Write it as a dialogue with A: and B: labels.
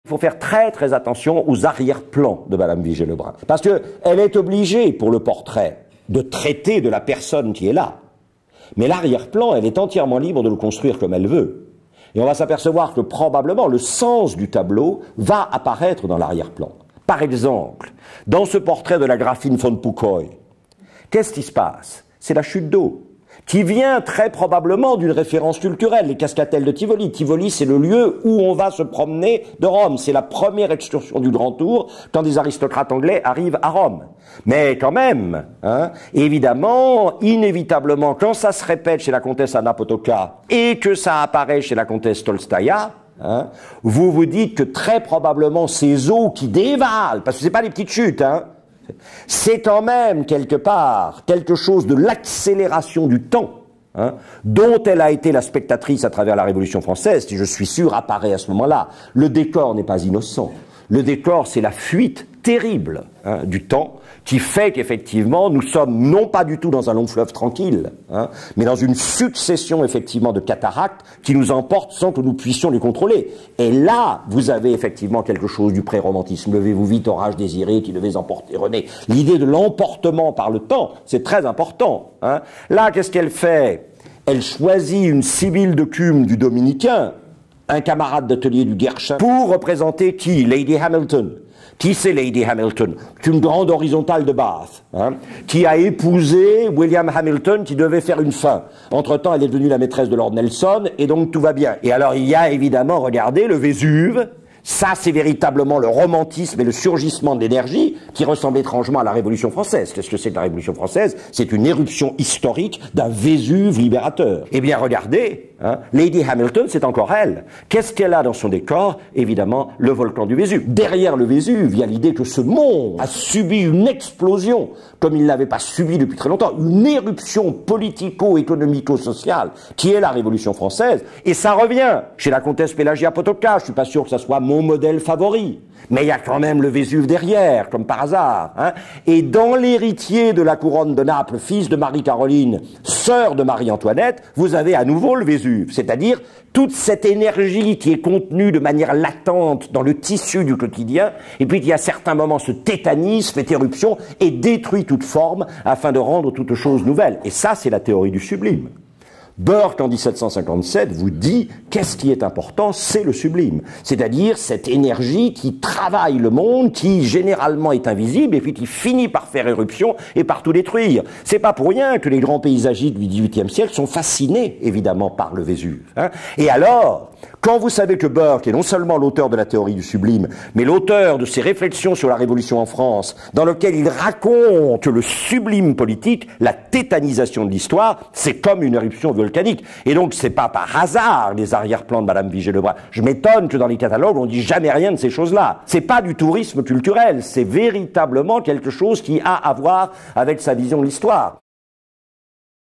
A: Il faut faire très très attention aux arrière-plans de Madame Vigée-Lebrun. Parce qu'elle est obligée, pour le portrait, de traiter de la personne qui est là. Mais l'arrière-plan, elle est entièrement libre de le construire comme elle veut. Et on va s'apercevoir que probablement le sens du tableau va apparaître dans l'arrière-plan. Par exemple, dans ce portrait de la Graphine von Puckoi, qu'est-ce qui se passe? C'est la chute d'eau, qui vient très probablement d'une référence culturelle, les cascatelles de Tivoli. Tivoli, c'est le lieu où on va se promener de Rome. C'est la première excursion du Grand Tour quand des aristocrates anglais arrivent à Rome. Mais quand même, évidemment, inévitablement, quand ça se répète chez la comtesse Anna Potocka et que ça apparaît chez la comtesse Tolstaïa, vous vous dites que très probablement ces eaux qui dévalent, parce que c'est pas des petites chutes, c'est quand même quelque part quelque chose de l'accélération du temps dont elle a été la spectatrice à travers la Révolution française, qui je suis sûr apparaît à ce moment-là. Le décor n'est pas innocent. Le décor, c'est la fuite terrible du temps qui fait qu'effectivement nous sommes non pas du tout dans un long fleuve tranquille, mais dans une succession effectivement de cataractes qui nous emportent sans que nous puissions les contrôler. Et là, vous avez effectivement quelque chose du pré-romantisme. Levez-vous vite, orage désiré, qui devait emporter René. L'idée de l'emportement par le temps, c'est très important. Là, qu'est-ce qu'elle fait? Elle choisit une Sibylle de Cumes du Dominicain, un camarade d'atelier du Guerchin, pour représenter qui? Lady Hamilton. Qui c'est Lady Hamilton? C'est une grande horizontale de Bath, qui a épousé William Hamilton, qui devait faire une fin. Entre-temps, elle est devenue la maîtresse de Lord Nelson, et donc tout va bien. Et alors, il y a évidemment, regardez, le Vésuve. Ça, c'est véritablement le romantisme et le surgissement de l'énergie qui ressemble étrangement à la Révolution française. Qu'est-ce que c'est que la Révolution française? C'est une éruption historique d'un Vésuve libérateur. Eh bien, regardez, Lady Hamilton, c'est encore elle. Qu'est-ce qu'elle a dans son décor? Évidemment, le volcan du Vésuve. Derrière le Vésuve, il y a l'idée que ce monde a subi une explosion, comme il ne l'avait pas subi depuis très longtemps, une éruption politico-économico-sociale, qui est la Révolution française. Et ça revient chez la comtesse Pélagia Potocka. Je suis pas sûr que ça soit mon modèle favori. Mais il y a quand même le Vésuve derrière, comme par hasard. Et dans l'héritier de la couronne de Naples, fils de Marie-Caroline, sœur de Marie-Antoinette, vous avez à nouveau le Vésuve. C'est-à-dire toute cette énergie qui est contenue de manière latente dans le tissu du quotidien, et puis qui à certains moments se tétanise, fait éruption, et détruit toute forme afin de rendre toute chose nouvelle. Et ça, c'est la théorie du sublime. Burke, en 1757, vous dit qu'est-ce qui est important, c'est le sublime. C'est-à-dire cette énergie qui travaille le monde, qui généralement est invisible et puis qui finit par faire éruption et par tout détruire. C'est pas pour rien que les grands paysagistes du XVIIIe siècle sont fascinés, évidemment, par le Vésuve. Et alors, quand vous savez que Burke est non seulement l'auteur de la théorie du sublime, mais l'auteur de ses réflexions sur la Révolution en France, dans lequel il raconte le sublime politique, la tétanisation de l'histoire, c'est comme une éruption volcanique. Et donc, c'est pas par hasard les arrière-plans de Madame Vigée-Lebrun. Je m'étonne que dans les catalogues, on dit jamais rien de ces choses-là. C'est pas du tourisme culturel, c'est véritablement quelque chose qui a à voir avec sa vision de l'histoire.